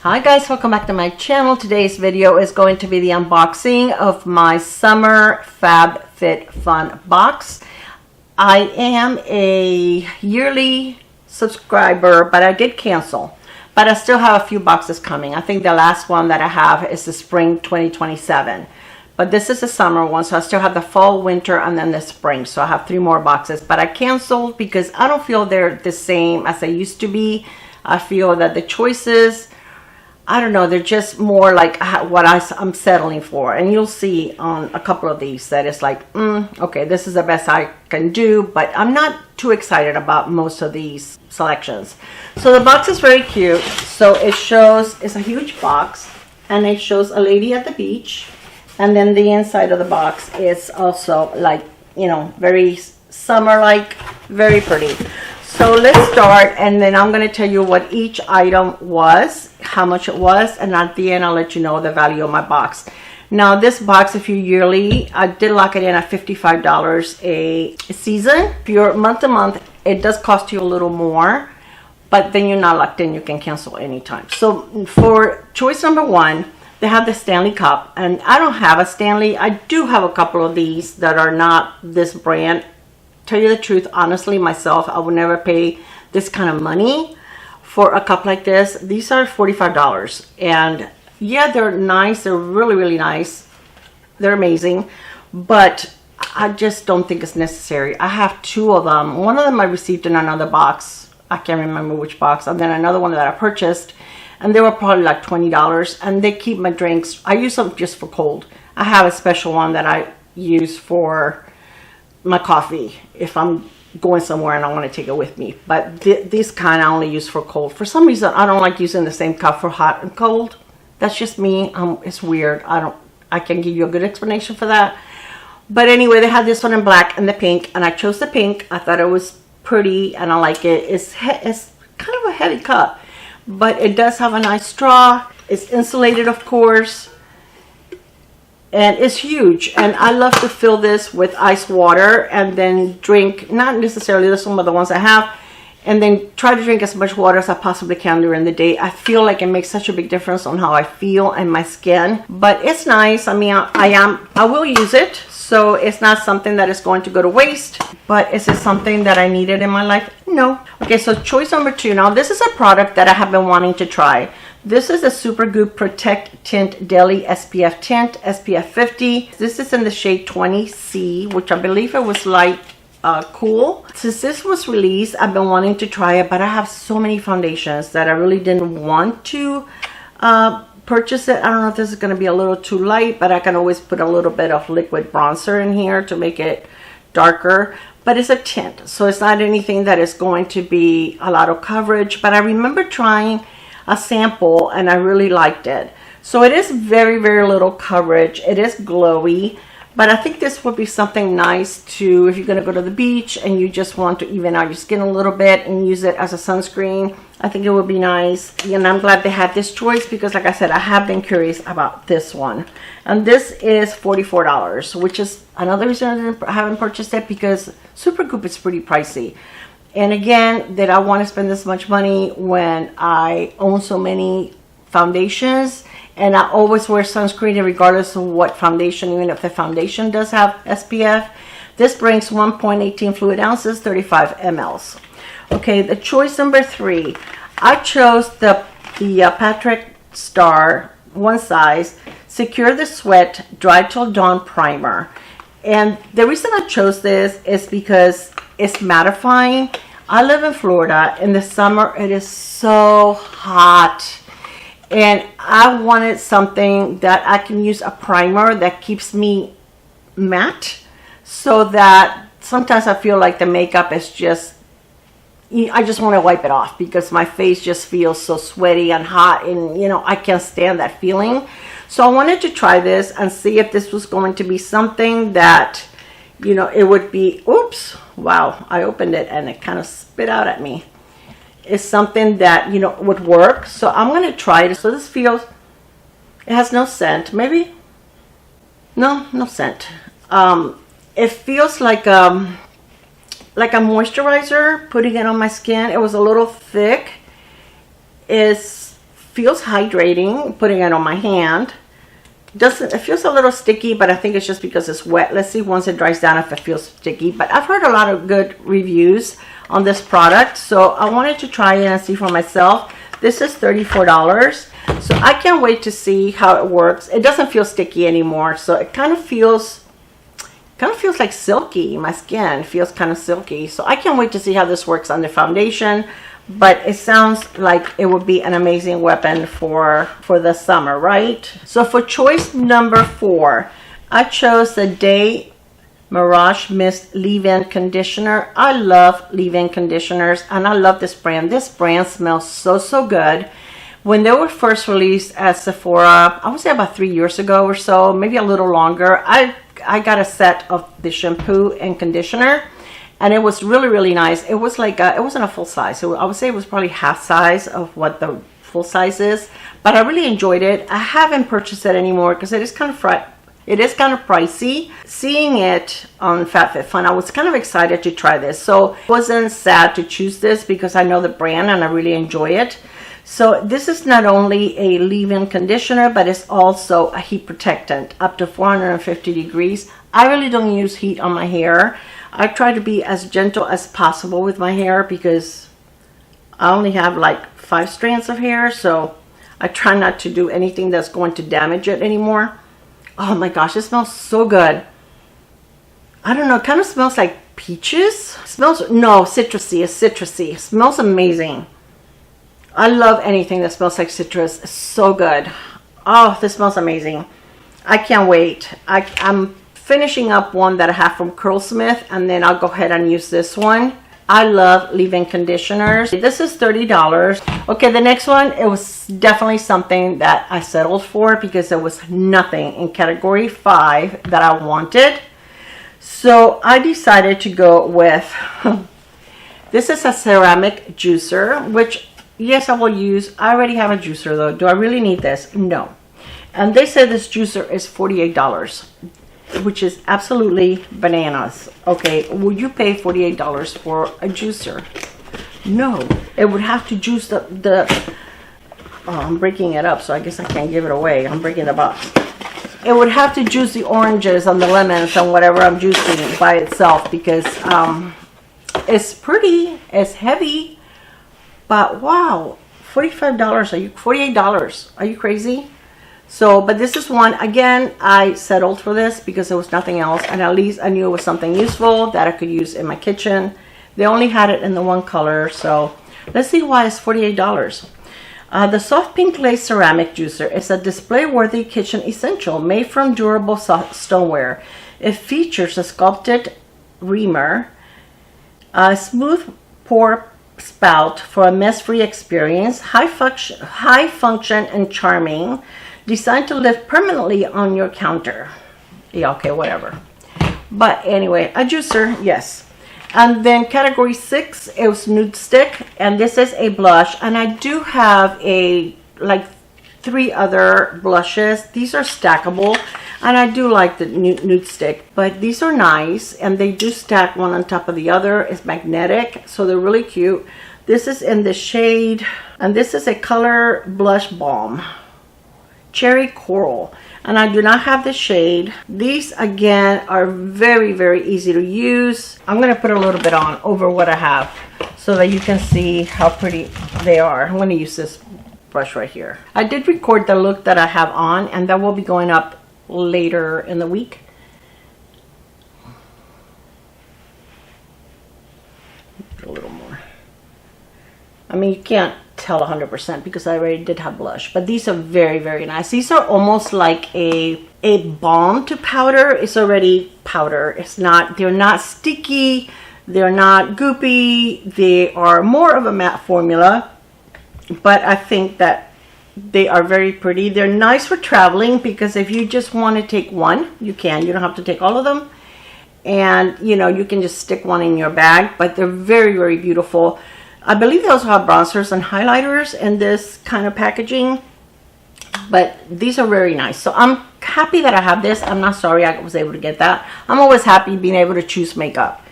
Hi guys, welcome back to my channel. Today's video is going to be the unboxing of my summer FabFitFun box. I am a yearly subscriber, but I did cancel. But I still have a few boxes coming. I think the last one that I have is the spring 2027. But this is the summer one, so I still have the fall, winter, and then the spring. So I have 3 more boxes. But I canceled because I don't feel they're the same as they used to be. I feel that the choices, I don't know, they're just more like what I'm settling for. And you'll see on a couple of these that it's like, okay, this is the best I can do, but I'm not too excited about most of these selections. So the box is very cute. So it shows, it's a huge box, and it shows a lady at the beach. And then the inside of the box is also like, you know, very summer-like, very pretty. So let's start, and then I'm going to tell you what each item was, how much it was, and at the end I'll let you know the value of my box. Now this box, if you're yearly, I did lock it in at $55 a season. If you're month to month, it does cost you a little more, but then you're not locked in. You can cancel anytime. So for choice number 1, they have the Stanley cup, and I don't have a Stanley. I do have a couple of these that are not this brand. Tell you the truth, honestly, myself, I would never pay this kind of money for a cup like this. These are $45, and yeah, they're nice. They're really, really nice. They're amazing, but I just don't think it's necessary. I have 2 of them. One of them I received in another box. I can't remember which box, and then another one that I purchased, and they were probably like $20, and they keep my drinks. I use them just for cold. I have a special one that I use for my coffee if I'm going somewhere and I want to take it with me, but this kind I only use for cold. For some reason I don't like using the same cup for hot and cold. That's just me. It's weird. I can give you a good explanation for that. But anyway, they had this one in black and the pink, and I chose the pink. I thought it was pretty and I like it. It's kind of a heavy cup, but it does have a nice straw. It's insulated, of course, and it's huge, and I love to fill this with ice water and then drink, not necessarily this one, but the ones I have, and then try to drink as much water as I possibly can during the day. I feel like it makes such a big difference on how I feel and my skin, but it's nice. I mean, I will use it, so it's not something that is going to go to waste. But is it something that I needed in my life? No. Okay, so choice number 2. Now this is a product that I have been wanting to try. This is a Supergoop Protect Tint Daily SPF Tint, SPF 50. This is in the shade 20C, which I believe it was light cool. Since this was released, I've been wanting to try it, but I have so many foundations that I really didn't want to purchase it. I don't know if this is going to be a little too light, but I can always put a little bit of liquid bronzer in here to make it darker. But it's a tint, so it's not anything that is going to be a lot of coverage. But I remember trying a sample and I really liked it. So it is very, very little coverage. It is glowy, but I think this would be something nice to, if you're going to go to the beach and you just want to even out your skin a little bit and use it as a sunscreen. I think it would be nice, and I'm glad they had this choice because, like I said, I have been curious about this one. And this is $44, which is another reason I haven't purchased it, because Supergoop is pretty pricey. And again, did I want to spend this much money when I own so many foundations? And I always wear sunscreen regardless of what foundation, even if the foundation does have SPF. This brings 1.18 fluid ounces, 35 mLs. Okay, the choice number 3. I chose the Patrick Star, one size, Secure the Sweat Dry Till Dawn Primer. And the reason I chose this is because it's mattifying. I live in Florida. In the summer, it is so hot. And I wanted something that I can use a primer that keeps me matte, so that sometimes I feel like the makeup is just, I just want to wipe it off because my face just feels so sweaty and hot, and you know, I can't stand that feeling. So I wanted to try this and see if this was going to be something that, you know, it would be, oops, wow, I opened it and it kind of spit out at me. It's something that, you know, would work. So I'm going to try it. So this feels, it has no scent, maybe, no scent. It feels like a moisturizer, putting it on my skin. It was a little thick. It's feels hydrating, putting it on my hand. It feels a little sticky, but I think it's just because it's wet. Let's see once it dries down if it feels sticky. But I've heard a lot of good reviews on this product, so I wanted to try it and see for myself. This is $34, so I can't wait to see how it works. It doesn't feel sticky anymore, so it kind of feels like silky. My skin feels kind of silky, so I can't wait to see how this works on the foundation. But it sounds like it would be an amazing weapon for the summer, right? So for choice number 4, I chose the Day Mirage Mist Leave-In Conditioner. I love leave-in conditioners, and I love this brand. This brand smells so good. When they were first released at Sephora, I would say about 3 years ago or so, maybe a little longer, I got a set of the shampoo and conditioner, and it was really nice. It was like it wasn't a full size, so I would say it was probably half size of what the full size is, but I really enjoyed it. I haven't purchased it anymore because it is kind of pricey. Seeing it on FabFitFun, I was kind of excited to try this, so I wasn't sad to choose this because I know the brand and I really enjoy it. So this is not only a leave-in conditioner, but it's also a heat protectant up to 450 degrees. I really don't use heat on my hair. I try to be as gentle as possible with my hair because I only have like 5 strands of hair, so I try not to do anything that's going to damage it anymore. Oh my gosh, it smells so good. I don't know, it kind of smells like peaches. Citrusy. It's citrusy. It smells amazing. I love anything that smells like citrus. It's so good. Oh, this smells amazing. I can't wait. I'm finishing up one that I have from Curlsmith, and then I'll go ahead and use this one. I love leave-in conditioners. This is $30. Okay, the next one, it was definitely something that I settled for because there was nothing in category 5 that I wanted. So I decided to go with, this is a ceramic juicer, which yes, I will use. I already have a juicer though. Do I really need this? No. And they say this juicer is $48, which is absolutely bananas. Okay, would you pay $48 for a juicer? No. It would have to juice oh, I'm breaking it up, so I guess I can't give it away. I'm breaking the box. It would have to juice the oranges and the lemons and whatever I'm juicing by itself because it's pretty, it's heavy. But wow, $48, are you crazy? So, but this is one, again, I settled for this because there was nothing else, and at least I knew it was something useful that I could use in my kitchen. They only had it in the one color, so let's see why it's $48. The soft pink glaze ceramic juicer is a display-worthy kitchen essential made from durable stoneware. It features a sculpted reamer, a smooth pour spout for a mess-free experience, high function and charming, designed to live permanently on your counter. Yeah, okay, whatever. But anyway, a juicer, yes. And then category 6, it was Nudestix, and this is a blush, and I do have like 3 other blushes. These are stackable, and I do like the Nudestix, but these are nice, and they do stack one on top of the other. It's magnetic, so they're really cute. This is in the shade, and this is a color blush balm, Cherry Coral, and I do not have the shade. These again are very easy to use. I'm going to put a little bit on over what I have so that you can see how pretty they are. I'm going to use this brush right here. I did record the look that I have on, and that will be going up later in the week. A little more. I mean, you can't tell 100% because I already did have blush, but these are very nice. These are almost like a balm to powder. It's already powder. It's not, they're not sticky, they're not goopy, they are more of a matte formula, but I think that they are very pretty. They're nice for traveling because if you just want to take one, you can. You don't have to take all of them, and you know, you can just stick one in your bag, but they're very beautiful. I believe they also have bronzers and highlighters in this kind of packaging, but these are very nice. So I'm happy that I have this. I'm not sorry I was able to get that. I'm always happy being able to choose makeup.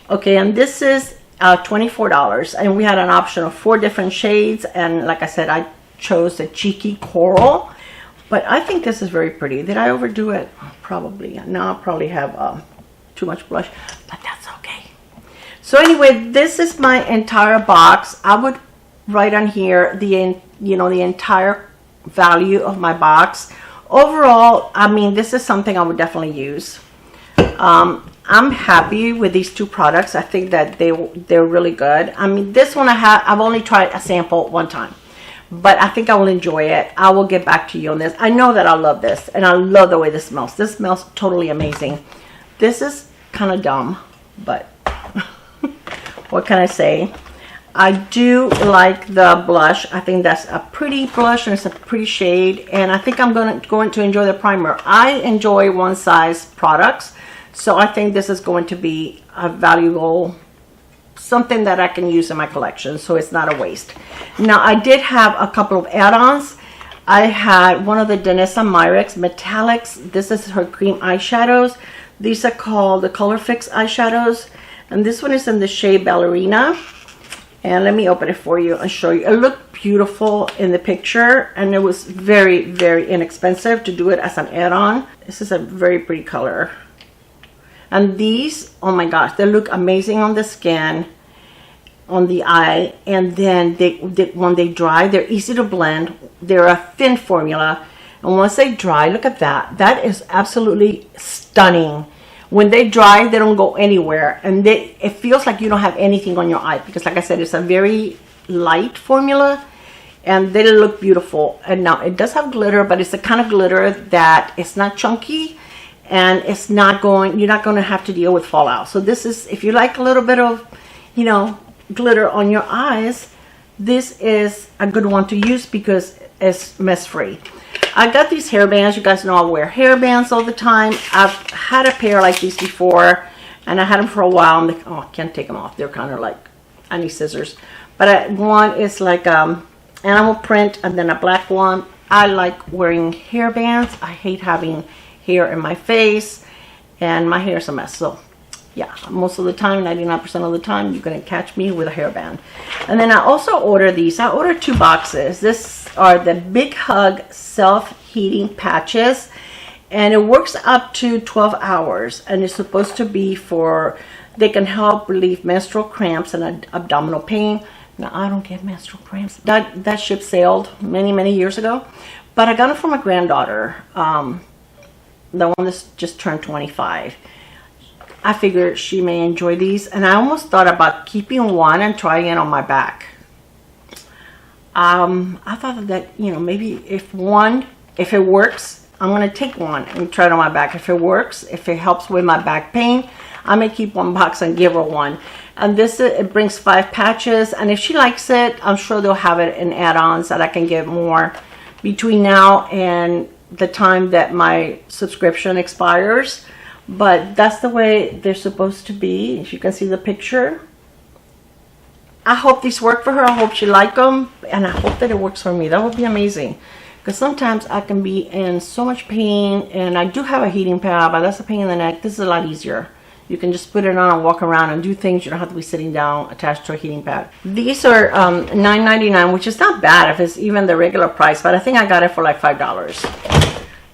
Okay, and this is $24, and we had an option of 4 different shades, and like I said, I chose the Cheeky Coral, but I think this is very pretty. Did I overdo it? Probably. Now I probably have too much blush, but that's okay. So anyway, this is my entire box. I would write on here the entire value of my box. Overall, I mean, this is something I would definitely use. I'm happy with these two products. I think that they're really good. I mean, this one I've only tried a sample one time, but I think I will enjoy it. I will get back to you on this. I know that I love this, and I love the way this smells. This smells totally amazing. This is kind of dumb, but what can I say? I do like the blush. I think that's a pretty blush and it's a pretty shade, and I think I'm going to enjoy the primer. I enjoy one size products, so I think this is going to be a valuable, something that I can use in my collection, so it's not a waste. Now, I did have a couple of add-ons. I had one of the Danessa Myricks Metallics. This is her cream eyeshadows. These are called the Color Fix eyeshadows, and this one is in the shade Ballerina. And let me open it for you and show you. It looked beautiful in the picture, and it was very, very inexpensive to do it as an add-on. This is a very pretty color. And these, oh my gosh, they look amazing on the skin, on the eye, and then when they dry, they're easy to blend. They're a thin formula, and once they dry, look at that. That is absolutely stunning. When they dry, they don't go anywhere, and it feels like you don't have anything on your eye, because like I said, it's a very light formula, and they look beautiful. And now it does have glitter, but it's the kind of glitter that it's not chunky, and it's not going, you're not going to have to deal with fallout. So this is, if you like a little bit of, you know, glitter on your eyes, this is a good one to use because it's mess free. I got these hairbands. You guys know I wear hairbands all the time. I've had a pair like these before, and I had them for a while. I'm like, oh, I can't take them off. They're kind of like, I need scissors. But one is like animal print, and then a black one. I like wearing hairbands. I hate having hair in my face, and my hair is a mess. So yeah, most of the time, 99% of the time, you're going to catch me with a hairband. And then I also ordered these. I ordered 2 boxes. This are the Big Hug self-heating patches, and it works up to 12 hours, and it's supposed to be for, they can help relieve menstrual cramps and abdominal pain. Now, I don't get menstrual cramps. That ship sailed many years ago, but I got it from my granddaughter, the one that's just turned 25. I figured she may enjoy these, and I almost thought about keeping one and trying it on my back. I thought that, you know, maybe if it works, I'm going to take one and try it on my back. If it works, if it helps with my back pain, I may keep one box and give her one. And this, it brings 5 patches, and if she likes it, I'm sure they'll have it in add-ons that I can get more between now and the time that my subscription expires. But that's the way they're supposed to be. If you can see the picture. I hope these work for her. I hope she likes them, and I hope that it works for me. That would be amazing, because sometimes I can be in so much pain, and I do have a heating pad, but that's a pain in the neck. This is a lot easier. You can just put it on and walk around and do things. You don't have to be sitting down attached to a heating pad. These are $9.99, which is not bad if it's even the regular price, but I think I got it for like $5.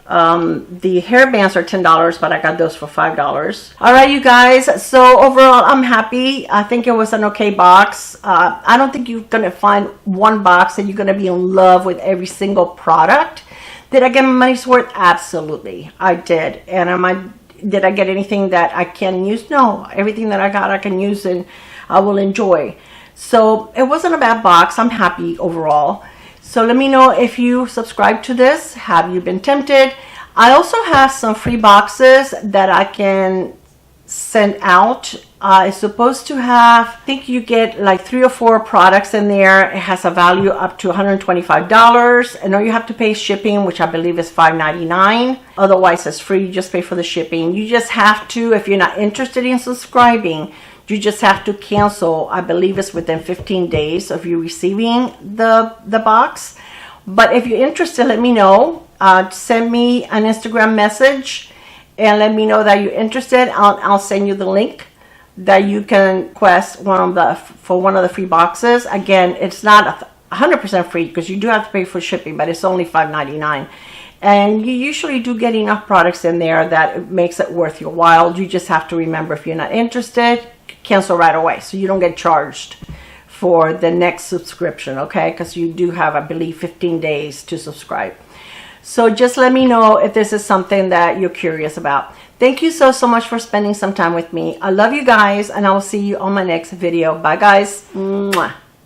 The hairbands are $10, but I got those for $5. All right, you guys, so overall I'm happy. I think it was an okay box. I don't think you're gonna find one box that you're gonna be in love with every single product. Did I get my money's worth? Absolutely, I did. And did I get anything that I can use? No, everything that I got I can use and I will enjoy. So it wasn't a bad box. I'm happy overall. So let me know if you subscribe to this. Have you been tempted? I also have some free boxes that I can send out. It's supposed to have, I think you get like 3 or 4 products in there. It has a value up to $125. I know you have to pay shipping, which I believe is $5.99. Otherwise, it's free. You just pay for the shipping. You just have to, if you're not interested in subscribing, you just have to cancel. I believe it's within 15 days of you receiving the box. But if you're interested, let me know. Send me an Instagram message and let me know that you're interested. I'll send you the link that you can request for one of the free boxes. Again, it's not 100% free, because you do have to pay for shipping, but it's only $5.99. And you usually do get enough products in there that it makes it worth your while. You just have to remember, if you're not interested, cancel right away, so you don't get charged for the next subscription, okay? Because you do have, I believe, 15 days to subscribe. So just let me know if this is something that you're curious about. Thank you so much for spending some time with me. I love you guys, and I will see you on my next video. Bye, guys. Mwah.